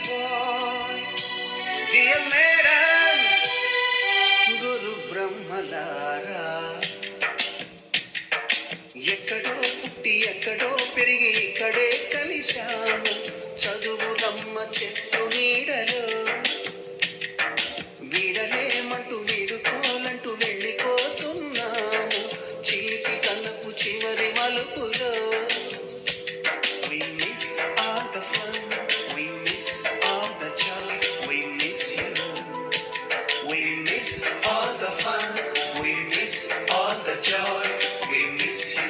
boy. Dear madams, Guru Brahmalara. ఎక్కడో పుట్టి ఎక్కడో పెరిగి ఇక్కడే కలిశాము చదువులమ్మ చెట్టు నీడలో వీడలేమంటూ వీడుకోలంటూ వెళ్ళిపోతున్నాము చిలిపి తనకు చివరి మలుపులో. We miss all the fun, we miss all the joy, we miss you. We miss all the fun, we miss all the joy, we miss you.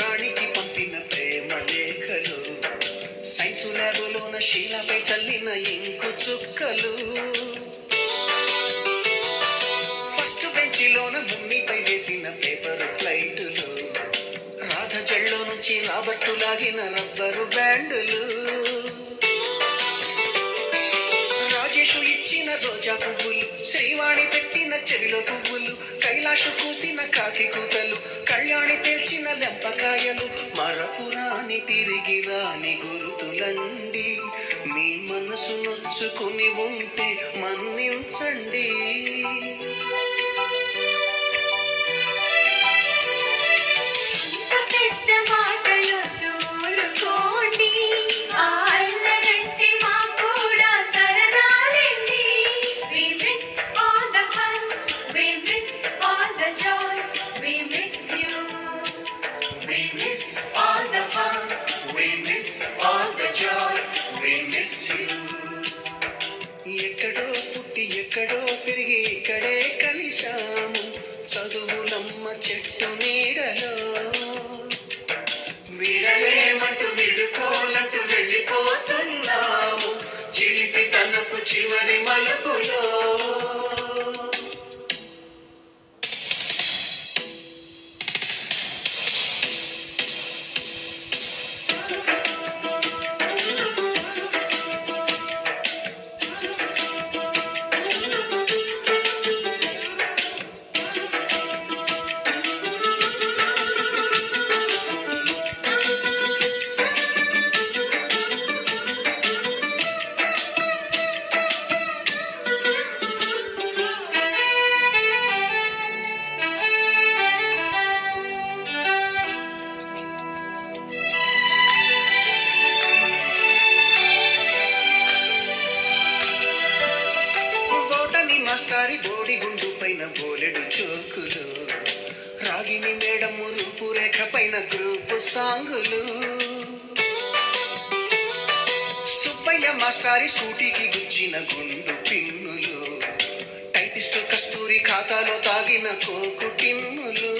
రాణికి పంపిన ప్రేమ లేఖలు సైన్సు ల్యాబులోన శీలపై చల్లిన ఇంకు చుక్కలు ఫస్ట్ బెంచిలోన మున్నిపై వేసిన పేపరు ఫ్లైటులు రాధ జల్లో నుంచి రాబర్టు లాగిన rubber బ్యాండులు Rajesh ఇచ్చిన రోజా పువ్వులు శ్రీవాణి పెట్టిన చెవిలో పువ్వులు కైలాషు కూసిన కాకి కూతలు కళ్యాణి పేల్చిన లెంపకాయలు మరపురాని తిరిగి రాని గురుతులండి మీ మనసు నొచ్చుకుని ఉంటే మన్నించండి. ఎక్కడో పుట్టి ఎక్కడో పెరిగి ఇక్కడే కలిశాము చదువులమ్మ చెట్టు నీడలో వీడలేమంటూ విడుకోలంటూ వెళ్ళిపోతున్నాము చిలిపి తనకు చివరి మలుపులో. మాస్టారి బోడి గుండు పైన బోలెడు చోకులు రాగిణి మేడము రూపురేఖ పైన గ్రూపు సాంగులు సుబ్బయ్య మాస్టారి స్కూటీకి గుచ్చిన గుండు పిన్నులు టైపిస్టు కస్తూరి ఖాతాలో తాగిన కోకు టిన్నులు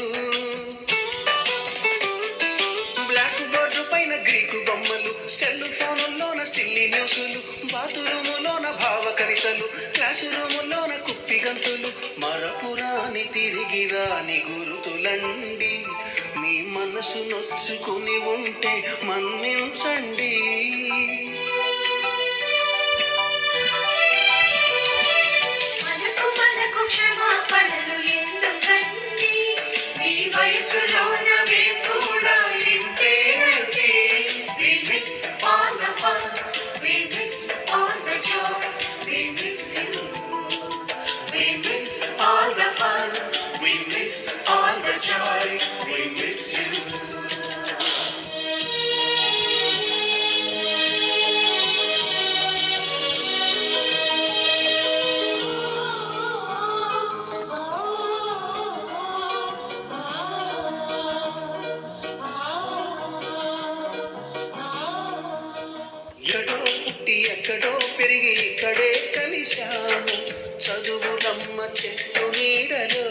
బ్లాక్ బోర్డు పైన గ్రీకు బొమ్మలు సెల్ ఫోనుల్లోన సిల్లి న్యూసులు బాతురూములోన భావ కవితలు క్లాసు రూములోన కుప్పి గంతులు మరపురాని తిరిగి రాని గురుతులండి మీ మనసు నొచ్చుకుని ఉంటే మన్నించండి. క్షమాపణలు ఎందుకండి మీ వయసులోన మేము కూడా ఇంతేనండి. We miss all the fun, we miss all the joy, we miss you. We miss all the fun, we miss all the joy, we miss you. ఎక్కడో పుట్టి ఎక్కడో పెరిగి ఇక్కడే కలిశాము చదువులమ్మ చెట్టు నీడలో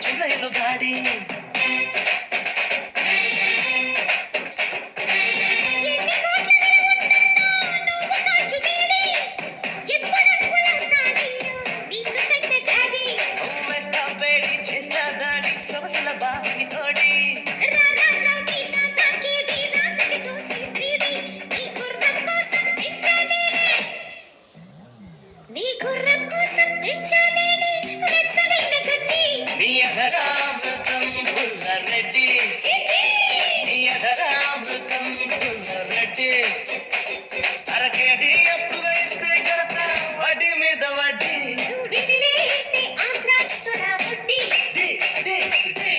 చిలయలు దాడి వేస్తా వేడి చేస్తా దాడి సొగసుల బావిని తోడి నీ అధరామృతం పుల్లరెడ్డి నీ అధరామృతం పుల్లరెడ్డి అరకేది అప్పుగా ఇస్తే కడతా వడ్డీ మీద వడ్డీ డి, డి, డి.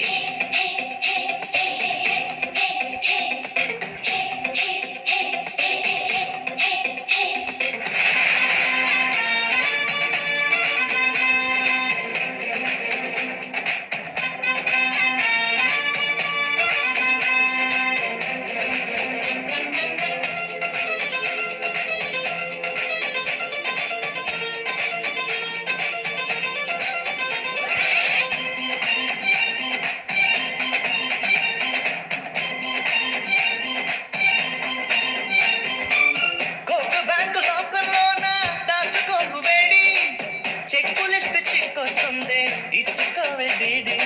కోకు బ్యాంకు లోపలలోన దాచుకోకు వేడి చెక్కులిస్తే చిక్కొస్తుంది ఇచ్చుకోవే డీడి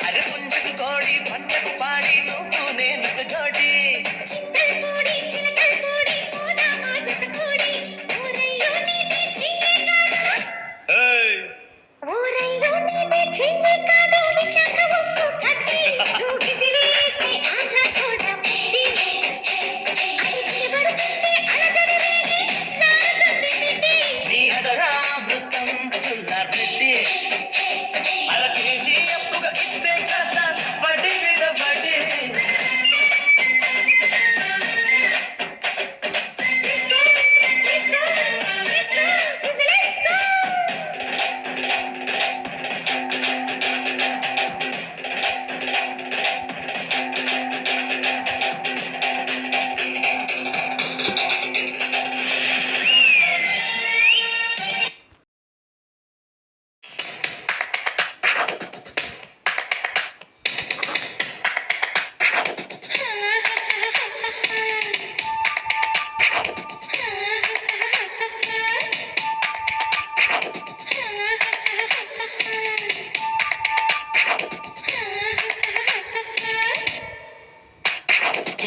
అరే పుంజుకు కోడి పంటకు పాడి నువ్వు నేను జోడి ఏయ్ నీ అధరామృతం పుల్లరెడ్డి అర కేజీ అప్పుగా ఇస్తే కడతా వడ్డీ మీద వడ్డీ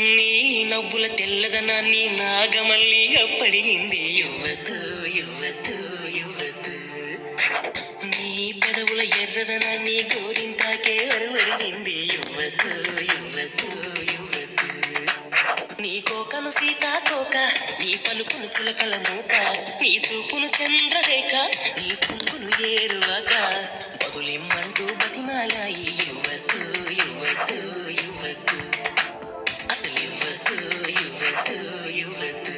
నీ నవ్వుల తెల్లదనాన్ని నాగమల్లి అప్పడిగింది యువతు యువతు యువతు నీ పెదవుల ఎర్రదనాన్ని గోరింటాకే అరువడిగింది యువతు యువతు యువతు నీ కోకను సీతాకోక నీ పలుకును చిలకల మూక నీ చూపును చంద్రరేఖ నీ పొంగును ఏరువక బదులిమ్మంటూ బతిమాలాయి యువతు యువతు యువతు అసలు యువతు యువతు యువతు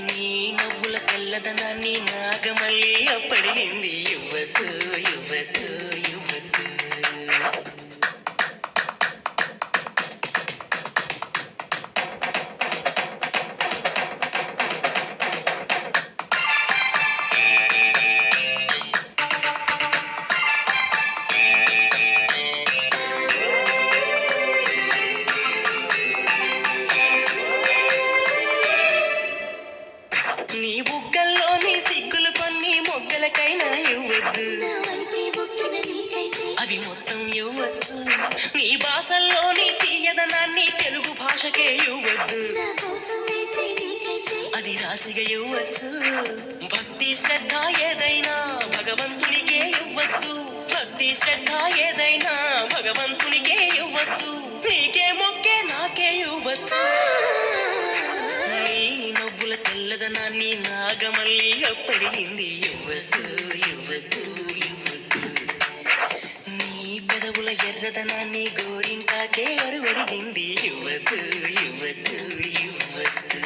నీ నవ్వుల తెల్లదనాన్ని నాగమల్లి అప్పడిగింది యువతు యువతు యువతు నీ బుగ్గల్లోని సిగ్గులు కొన్ని మొగ్గలకైనా ఇవ్వద్దు అవి మొత్తం ఇవ్వచ్చు నీ భాషల్లోని తీయదనాన్ని తెలుగు భాషకే ఇవ్వద్దు అది రాశిగా ఇవ్వచ్చు భక్తి శ్రద్ధ ఏదైనా భగవంతునికే ఇవ్వద్దు భక్తి శ్రద్ధ ఏదైనా భగవంతునికే ఇవ్వద్దు నీకే మొక్కే నాకే ఇవ్వచ్చు నీ నవ్వుల తెల్లదనాన్ని నాగమల్లి అప్పడిగింది యువతు యువతు యువతు నీ పెదవుల ఎర్రదనాన్ని గోరింటాకే అరువడిగింది యువతు యువతు యువతు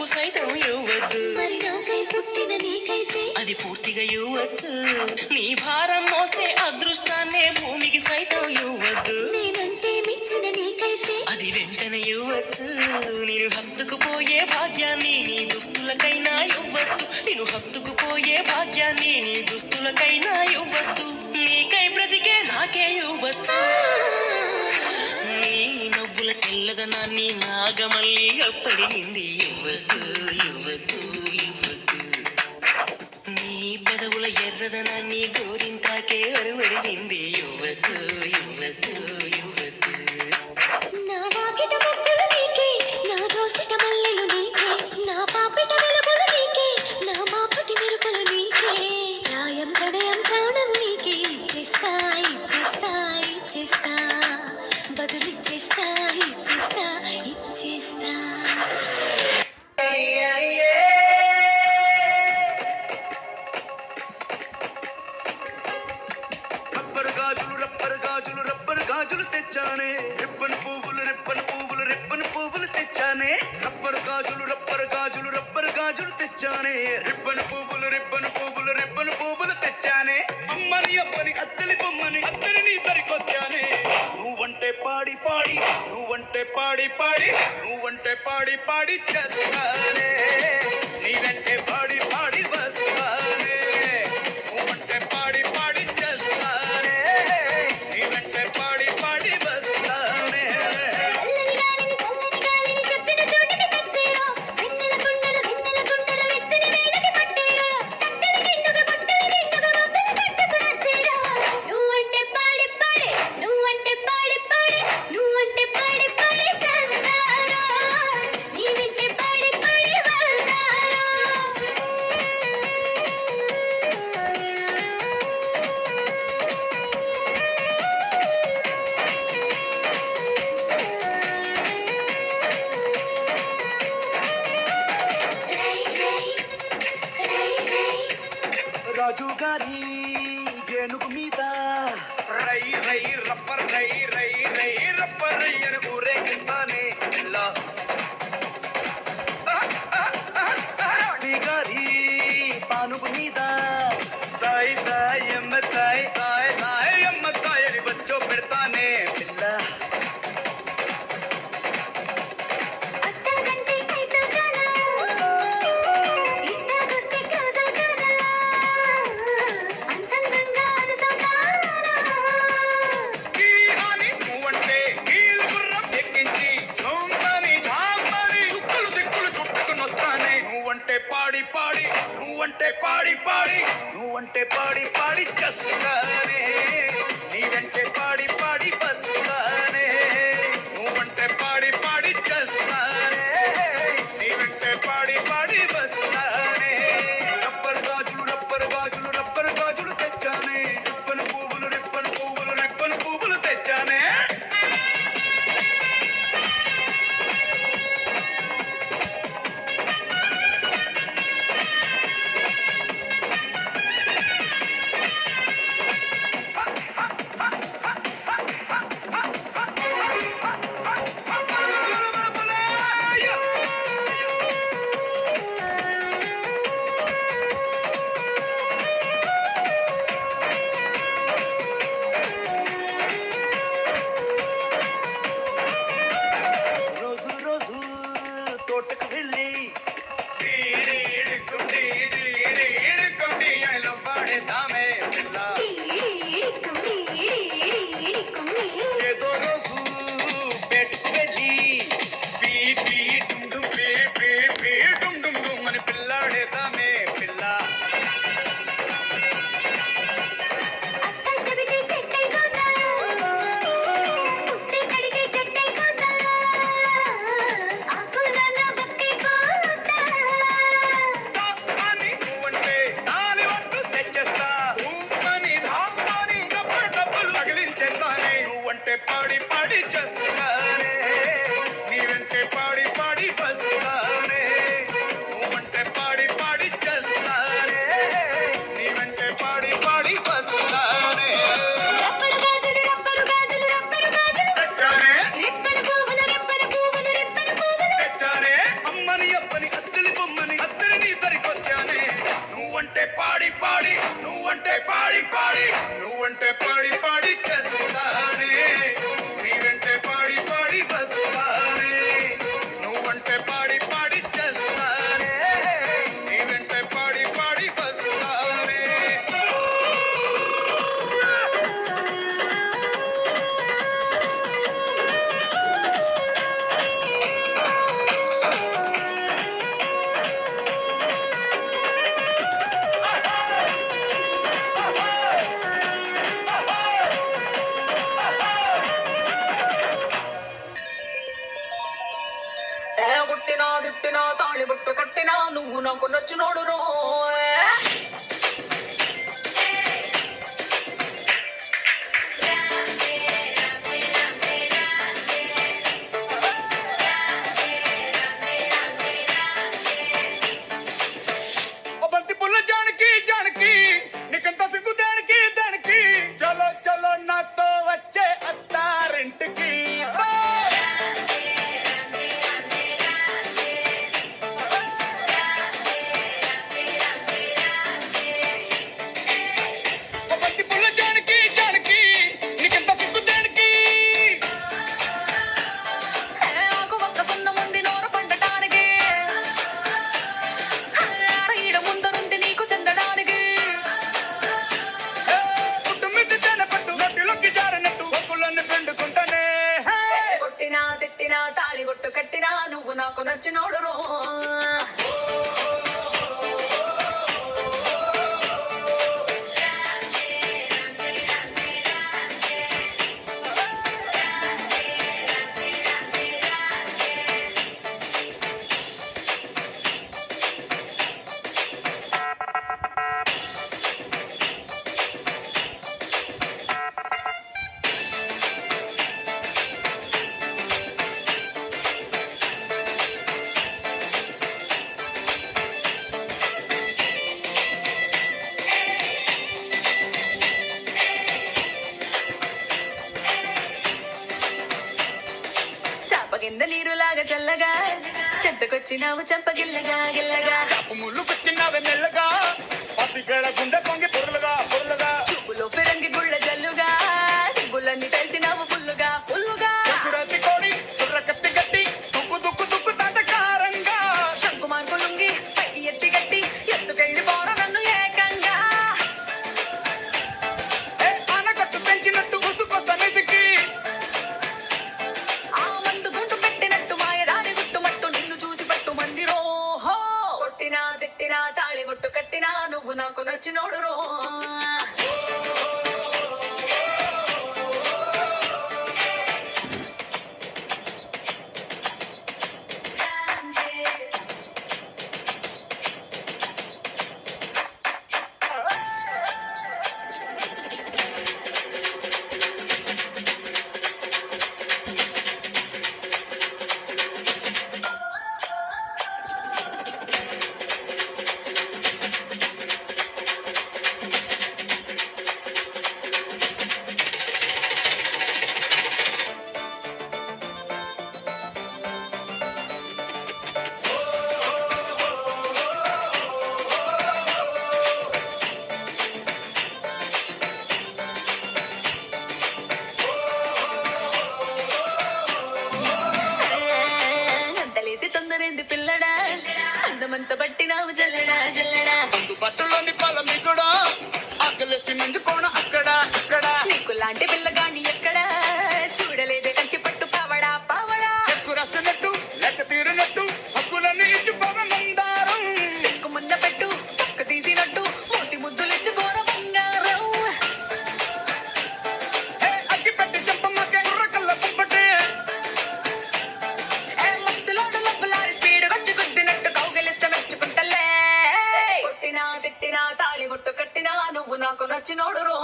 చూపు సైతం ఇవ్వద్దు. మరి నాకై పుట్టిన నీకైతే అది పూర్తిగా ఇవ్వచ్చు. నీ భారం మోసే అదృష్టాన్నే భూమికి సైతం ఇవ్వద్దు. నేనంటే మెచ్చిన నీకైతే అది వెంటనే ఇవ్వచ్చు. నేను హత్తుకుపోయే భాగ్యాన్ని నీ దుస్తులకైనా ఇవ్వద్దు. నేను హత్తుకుపోయే భాగ్యాన్ని నీ దుస్తులకైనా ఇవ్వద్దు. నీకై బ్రతికే నాకే ఇవ్వచ్చు. నీ నవ్వుల తెల్లదనాన్ని నాగమల్లి అప్పడిగింది. ఇవ్వద్దు ఇవ్వద్దు ఇవ్వద్దు. నీ పెదవుల ఎర్రదనాన్ని గోరింటాకే అరువడిగింది. ఇవ్వద్దు ఇవ్వద్దు ఇవ్వద్దు. నా వాకిట మొక్కలు నీకే, నా దోసిట మల్లెలు నీకే, నా పాపిట వెలుగులు నీకే, నా మాపటి మెరుపులు నీకే. ప్రాయం ప్రణయం ప్రాణం నీకే ఇచ్చేస్తా ఇచ్చేస్తా ఇచ్చేస్తా, బదులిచ్చేస్తా ఇచ్చేస్తా ఇచ్చేస్తా. రబ్బర్ గాజులు తెచ్చానే. రిబ్బన్ పువ్వులు తెచ్చానే. రబ్బర్ గాజులు తెచ్చానే. రిబ్బన్ పువ్వులు తెచ్చానే. అమ్మని అత్తలి బొమ్మని అత్తని నీ దరికొచ్చానే. నువ్వంటే పాడి చేస్తానే. నీ వెంటే పాడి వస్తానే. నువ్వంటే పాడి చేస్తానే. నీ వెంటే పాడి వస్తానే. రాజు గారి ఏనుగు మీద రబ్బర్ అని ఊరేగిస్తానే. ఇలా రాణి గారి పానుగు మీద తాయి ఎమ్మ తాయి అని బచ్చో పెడతానే. పిల్ల నువ్వంటే పాడి చేస్తానే. నీ వెంటే పాడి వస్తానే. నువ్వంటే పాడి చేస్తానే. నీ వెంటే పాడి వస్తానే. రబ్బర్ గాజులు తెచ్చానే. రిబ్బన్ పువ్వులు తెచ్చానే. తిట్టినా తిట్టినా తాళి బొట్టు కట్టినా నువ్వు నాకు నచ్చినోడు రో ओ बंती पुल जानकी जानकी निकंता सिग्गु देणकी देणकी चलो चलो ना तो వచ్చే అత్తారింటికి ओ बंती पुल जानकी जानकी निकंता सिग्गु देणकी ఆకు ఒక్క సున్న ముందు నోరు పండటానికి ఆడ ఈడ ముందరుంది నీకు చెందడానికి కుటుంబిత జనపట్టు నటిలోకి జారినట్టు సొక్కులన్నీ పిండుకుంటానే కొట్టినా తిట్టినా తాళి బొట్టు కట్టినా నువ్వు నాకు నచ్చినోడు రో చాప కింద నీరులాగా చల్లగా చెత్తకొచ్చినావు చంపగిల్లగా గిల్లగా చాపు ముళ్ళు కుచ్చినవే మెల్లగా పతికేళ గుండె పొంగి పొరులుగా పొరులుగా చూపులో ఫిరంగి గుళ్ళ జల్లుగా సిగ్గులన్నీ తెలిసినావు ఫుల్లుగా ఫుల్లుగా చతురతి కోడి సుర్ర కత్తి గట్టి దుక్కు దుక్కు దుక్కు తాటకారంగా శంకు మార్కు లుంగి పైకి ఎత్తి గట్టి ఎత్తుకెళ్ళి పోర నన్ను ఏకంగా ఆనకట్టు పెంచినట్టు ఉసుకొస్తా నిధికి ఆ మందు గుంటు పెట్టినట్టు మాయదారి గుట్టుమట్టు నిన్ను చూసి పట్టు మంది రోహో కొట్టినా తిట్టినా తాళి బొట్టు కట్టినా నువ్వు నాకు నచ్చినోడు రో అంతలేసి తొందరేంది పిల్లడా అందమంత పట్టినావు జల్లడా జల్లడా ముందు బట్టలోని పాల కూడా ఆకలేసి నందుకోణ అక్కడ అక్కడ నీకు లాంటి పిల్లగాని ఎక్కడా చూడలేదే కంచి పట్టు పావడా పావడా చెక్కు రసినట్టు లెక్క తీరినట్టు హక్కులన్నీ ఇచ్చిపోవ మందారం ఎక్కు మున్న పెట్టు పక్క తీసినట్టు మూతి ముద్దులిచ్చుకోర బంగారం అగ్గి పెట్టి చెంపమ్మకే కుర్ర కళ్ళ పుప్పటి మత్తులోడు లబ్బులారి స్పీడ్ వచ్చి గుద్దినట్టు కౌగిలిస్తే మెచ్చుకుంటలే కొట్టినా తిట్టినా తాళి బొట్టు కట్టినా నువ్వు నాకు నచ్చినోడు రో